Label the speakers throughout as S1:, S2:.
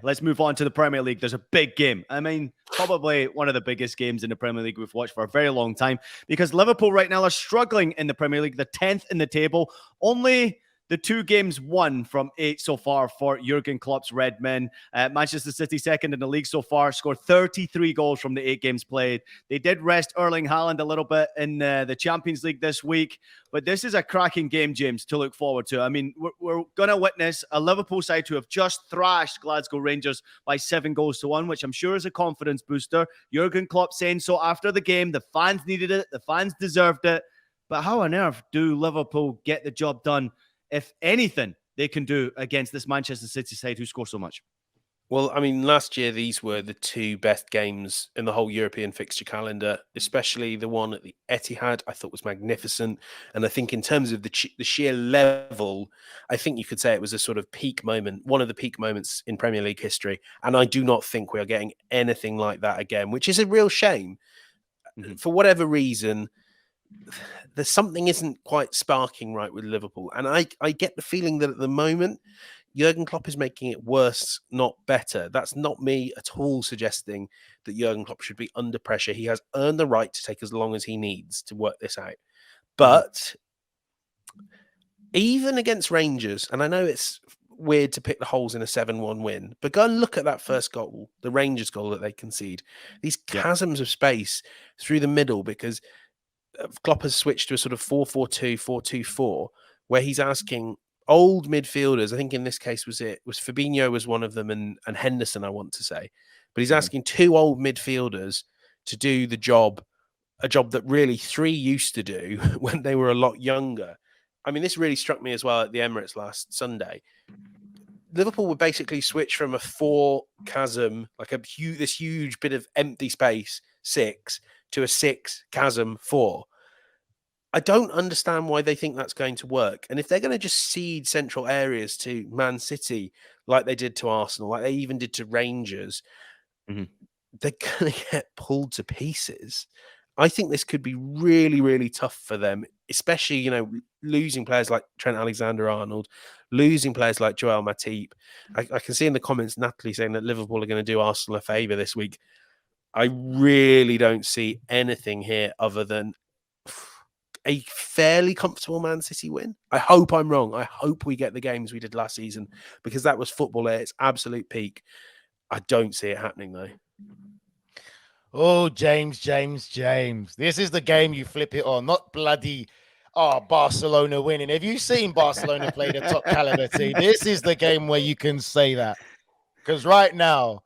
S1: Let's move on to the Premier League. There's a big game. I mean, probably one of the biggest games in the Premier League we've watched for a very long time, because Liverpool right now are struggling in the Premier League, the 10th in the table. Only the 2 games won from 8 so far for Jurgen Klopp's Red Men. Manchester City second in the league so far, scored 33 goals from the 8 games played. They did rest Erling Haaland a little bit in the Champions League this week, but this is a cracking game, James, to look forward to. I mean, we're going to witness a Liverpool side who have just thrashed Glasgow Rangers by 7 goals to 1, which I'm sure is a confidence booster. Jurgen Klopp saying so after the game. The fans needed it. The fans deserved it. But how on earth do Liverpool get the job done, if anything, they can do against this Manchester City side who score so much?
S2: Well, I mean, last year, these were the 2 best games in the whole European fixture calendar, especially the one at the Etihad, I thought was magnificent. And I think in terms of the sheer level, I think you could say it was a sort of peak moment, one of the peak moments in Premier League history. And I do not think we are getting anything like that again, which is a real shame. Mm-hmm. For whatever reason, there's something isn't quite sparking right with Liverpool. And I get the feeling that at the moment, Jurgen Klopp is making it worse, not better. That's not me at all suggesting that Jurgen Klopp should be under pressure. He has earned the right to take as long as he needs to work this out. But even against Rangers, and I know it's weird to pick the holes in a 7-1 win, but go and look at that first goal, the Rangers goal that they concede. These chasms of space through the middle, because Klopp has switched to a sort of 4-4-2, 4-2-4, where he's asking old midfielders. I think in this case was Fabinho was one of them, and Henderson, I want to say. But he's asking 2 old midfielders to do the job, a job that really 3 used to do when they were a lot younger. I mean, this really struck me as well at the Emirates last Sunday. Liverpool would basically switch from a 4 chasm, like this huge bit of empty space, 6, to a 6 chasm 4. I don't understand why they think that's going to work. And if they're going to just cede central areas to Man City, like they did to Arsenal, like they even did to Rangers, they're going to get pulled to pieces. I think this could be really, really tough for them, especially, losing players like Trent Alexander-Arnold, losing players like Joel Matip. I can see in the comments Natalie saying that Liverpool are going to do Arsenal a favour this week. I really don't see anything here other than a fairly comfortable Man City win. I hope I'm wrong. I hope we get the games we did last season, because that was football at its absolute peak. I don't see it happening, though.
S3: Oh, James. This is the game you flip it on, not bloody Barcelona winning. Have you seen Barcelona play the top caliber team? This is the game where you can say that. Because right now,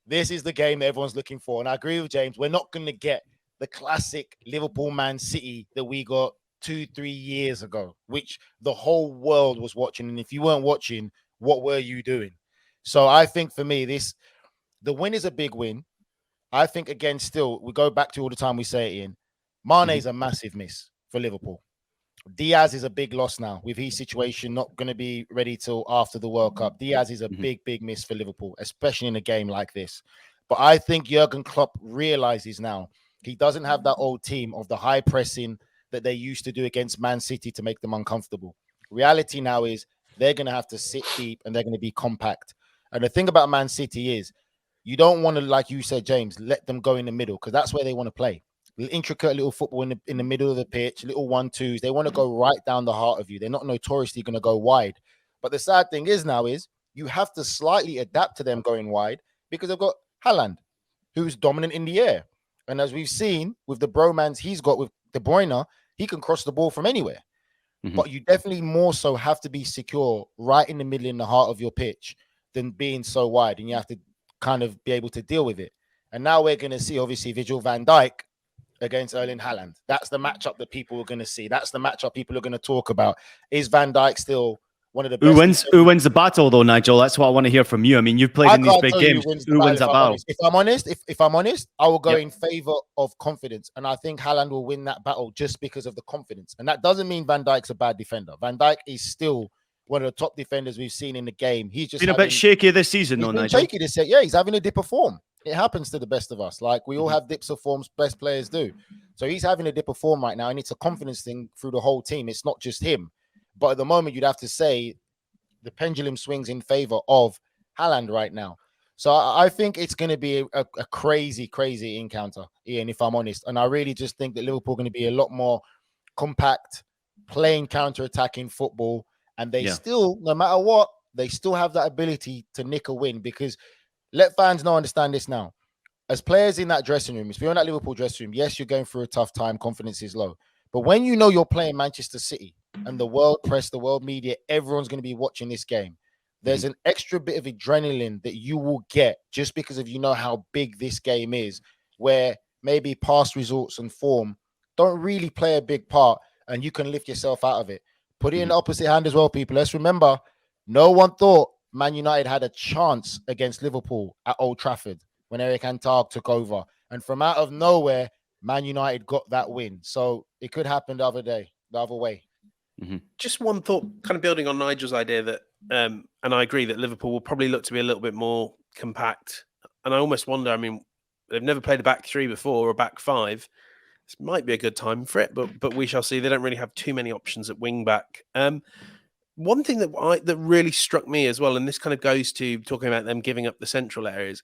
S3: this is the game that everyone's looking for. And I agree with James. We're not going to get the classic Liverpool Man City that we got 2-3 years ago, which the whole world was watching. And if you weren't watching, what were you doing? So I think for me, the win is a big win. I think, again, still, we go back to all the time we say it in. Mane is a massive miss for Liverpool. Diaz is a big loss now with his situation, not going to be ready till after the World Cup. Diaz is a big miss for Liverpool, especially in a game like this. But I think Jurgen Klopp realizes now he doesn't have that old team of the high pressing that they used to do against Man City to make them uncomfortable. Reality now is they're going to have to sit deep and they're going to be compact. And the thing about Man City is you don't want to, like you said, James, let them go in the middle, because that's where they want to play. Intricate little football in the middle of the pitch, little 1-2s. They want to go right down the heart of you. They're not notoriously going to go wide. But the sad thing is now is you have to slightly adapt to them going wide, because they've got Haaland, who's dominant in the air. And as we've seen with the bromance he's got with De Bruyne, he can cross the ball from anywhere. But you definitely more so have to be secure right in the middle, in the heart of your pitch, than being so wide. And you have to kind of be able to deal with it. And now we're going to see, obviously, Virgil van Dijk against Erling Haaland. That's the matchup that people are going to see. That's the matchup people are going to talk about. Is Van Dijk still one of the best?
S1: Who wins the battle, though, Nigel? That's what I want to hear from you. I mean, you've played in these big games. Who wins that battle?
S3: If I'm honest, I will go in favor of confidence. And I think Haaland will win that battle just because of the confidence. And that doesn't mean Van Dijk's a bad defender. Van Dijk is still one of the top defenders we've seen in the game. He's just
S1: been a bit shaky this season, though, Nigel.
S3: Shaky this year. Yeah, he's having a dip of form. It happens to the best of us. Like, we all have dips of forms, best players do. So he's having a dip of form right now, and it's a confidence thing through the whole team. It's not just him. But at the moment, you'd have to say the pendulum swings in favor of Haaland right now. So I think it's going to be a crazy, crazy encounter, Ian, if I'm honest. And I really just think that Liverpool are going to be a lot more compact, playing counter-attacking football. And they still, no matter what, they still have that ability to nick a win, because let fans know, understand this now. As players in that dressing room, if you're in that Liverpool dressing room, yes, you're going through a tough time. Confidence is low. But when you know you're playing Manchester City and the world press, the world media, everyone's going to be watching this game, there's an extra bit of adrenaline that you will get just because of, you know, how big this game is, where maybe past results and form don't really play a big part and you can lift yourself out of it. Put it in the opposite hand as well, people. Let's remember, no one thought Man United had a chance against Liverpool at Old Trafford when Eric Antag took over. And from out of nowhere, Man United got that win. So it could happen the other way.
S2: Just one thought, kind of building on Nigel's idea that, and I agree that Liverpool will probably look to be a little bit more compact. And I almost wonder, I mean, they've never played a back three before or a back five. This might be a good time for it, but we shall see. They don't really have too many options at wing back. One thing that really struck me as well, and this kind of goes to talking about them giving up the central areas,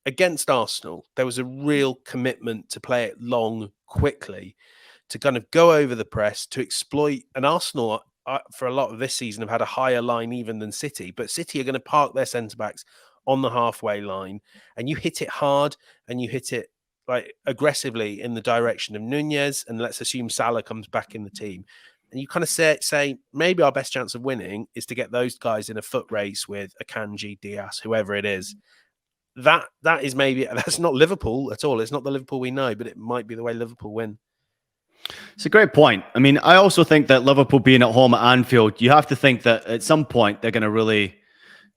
S2: against Arsenal, there was a real commitment to play it long, quickly, to kind of go over the press, to exploit. And Arsenal, for a lot of this season, have had a higher line even than City. But City are going to park their centre-backs on the halfway line. And you hit it hard and you hit it like aggressively in the direction of Nunez. And let's assume Salah comes back in the team. And you kind of say maybe our best chance of winning is to get those guys in a foot race with Akanji, Diaz, whoever it is. That is maybe, that's not Liverpool at all. It's not the Liverpool we know, but it might be the way Liverpool win.
S1: It's a great point. I mean, I also think that Liverpool being at home at Anfield, you have to think that at some point they're going to really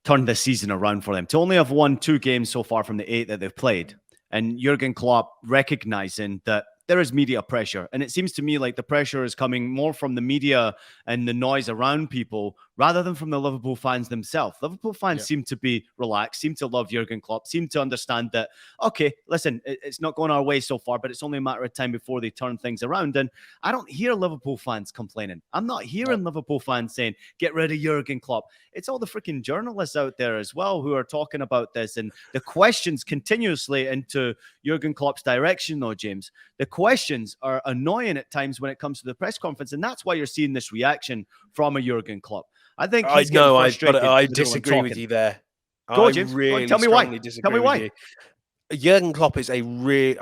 S1: turn this season around for them. To only have won 2 games so far from the 8 that they've played, and Jurgen Klopp recognizing that there is media pressure. And it seems to me like the pressure is coming more from the media and the noise around people rather than from the Liverpool fans themselves. Liverpool fans seem to be relaxed, seem to love Jurgen Klopp, seem to understand that, okay, listen, it's not going our way so far, but it's only a matter of time before they turn things around. And I don't hear Liverpool fans complaining. I'm not hearing Liverpool fans saying, get rid of Jurgen Klopp. It's all the freaking journalists out there as well who are talking about this. And the questions continuously into Jurgen Klopp's direction, though, James, the questions are annoying at times when it comes to the press conference. And that's why you're seeing this reaction from a Jurgen Klopp. I think he's getting frustrated.
S2: I disagree with you there.
S1: Go, James.
S2: Really
S1: tell me why.
S2: Tell me why. Jurgen Klopp is a real.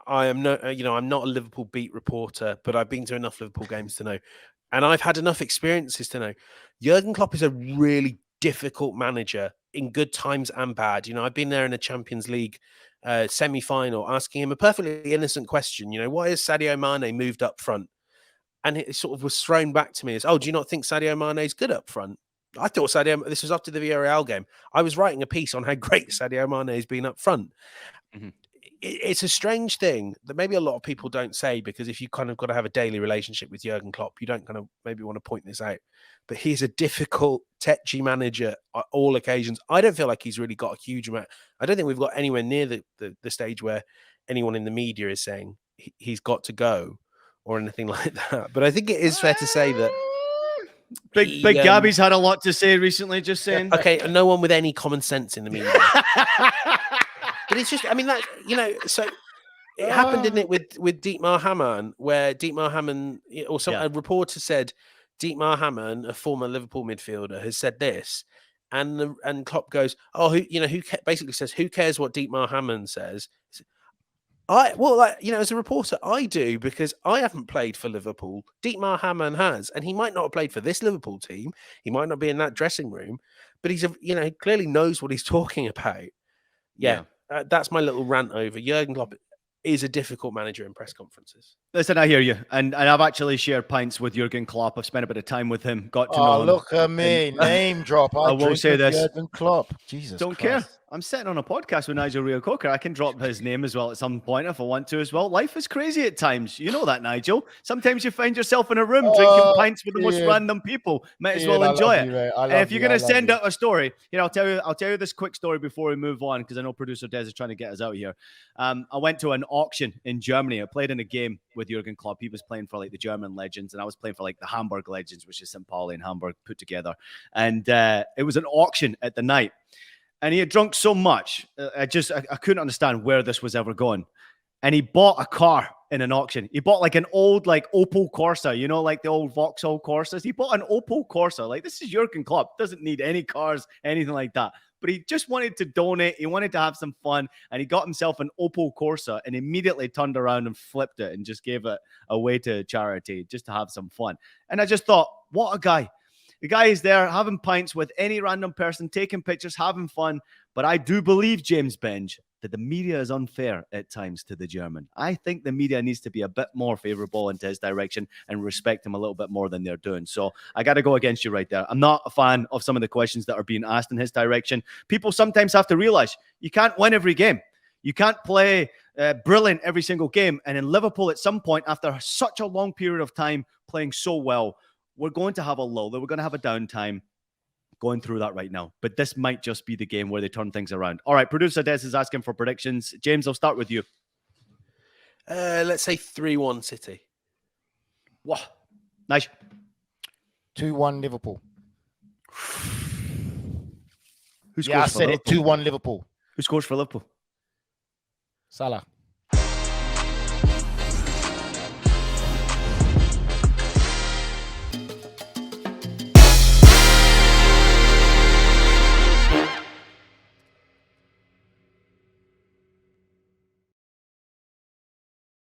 S2: I am no, I'm not a Liverpool beat reporter, but I've been to enough Liverpool games to know, and I've had enough experiences to know Jurgen Klopp is a really difficult manager in good times and bad. You know, I've been there in a Champions League semi-final, asking him a perfectly innocent question. You know, why has Sadio Mane moved up front? And it sort of was thrown back to me as, oh, do you not think Sadio Mane is good up front? I thought this was after the Villarreal game. I was writing a piece on how great Sadio Mane has been up front. It's a strange thing that maybe a lot of people don't say, because if you kind of got to have a daily relationship with Jurgen Klopp, you don't kind of maybe want to point this out. But he's a difficult, tetchy manager at all occasions. I don't feel like he's really got a huge amount. I don't think we've got anywhere near the stage where anyone in the media is saying he's got to go or anything like that. But I think it is fair to say that
S1: Big Gabby's had a lot to say recently, just saying.
S2: Okay, no one with any common sense in the media. But it's just, I mean, that, you know, so it happened, didn't it, with Dietmar Hamann, where Dietmar Hamann, or a reporter said, Dietmar Hamann, a former Liverpool midfielder, has said this. And Klopp goes, oh, basically says, who cares what Dietmar Hamann says? As a reporter, I do, because I haven't played for Liverpool. Dietmar Hamann has, and he might not have played for this Liverpool team. He might not be in that dressing room, but he clearly knows what he's talking about. Yeah. That's my little rant over Jurgen Klopp. Is a difficult manager in press conferences.
S1: Listen, I hear you. And I've actually shared pints with Jurgen Klopp. I've spent a bit of time with him, got to know him.
S3: Look at me. Name drop.
S1: I won't say this.
S3: Jurgen Klopp. Jesus
S1: Don't
S3: Christ.
S1: care. I'm sitting on a podcast with Nigel Reo-Coker. I can drop his name as well at some point if I want to as well. Life is crazy at times. You know that, Nigel. Sometimes you find yourself in a room drinking pints with the most random people. Might as well enjoy it. And if you're going to send out a story, I'll tell you this quick story before we move on, because I know producer Des is trying to get us out here. I went to an auction in Germany. I played in a game with Jurgen Klopp. He was playing for like the German legends, and I was playing for like the Hamburg legends, which is St. Pauli and Hamburg put together. And it was an auction at the night. and he had drunk so much. I couldn't understand where this was ever going. And he bought a car in an auction. He bought like an old like Opel Corsa, you know, like the old Vauxhall Corsas. He bought an Opel Corsa. Like, this is Jurgen Klopp. Doesn't need any cars, anything like that. But he just wanted to donate. He wanted to have some fun. And he got himself an Opel Corsa and immediately turned around and flipped it and just gave it away to charity just to have some fun. And I just thought, what a guy. The guy is there having pints with any random person, taking pictures, having fun. But I do believe, James Benge, that the media is unfair at times to the German. I think the media needs to be a bit more favorable into his direction and respect him a little bit more than they're doing. So I got to go against you right there. I'm not a fan of some of the questions that are being asked in his direction. People sometimes have to realize you can't win every game. You can't play brilliant every single game. And in Liverpool, at some point, after such a long period of time playing so well, we're going to have a lull. We're going to have a downtime. Going through that right now. But this might just be the game where they turn things around. All right, producer Des is asking for predictions. James, I'll start with you.
S2: Let's say 3-1 City.
S1: Wow. Nice.
S3: 2-1 Liverpool.
S1: Who scores
S3: Yeah, I
S1: for
S3: said
S1: Liverpool?
S3: it. 2-1 Liverpool.
S1: Who scores for Liverpool?
S3: Salah.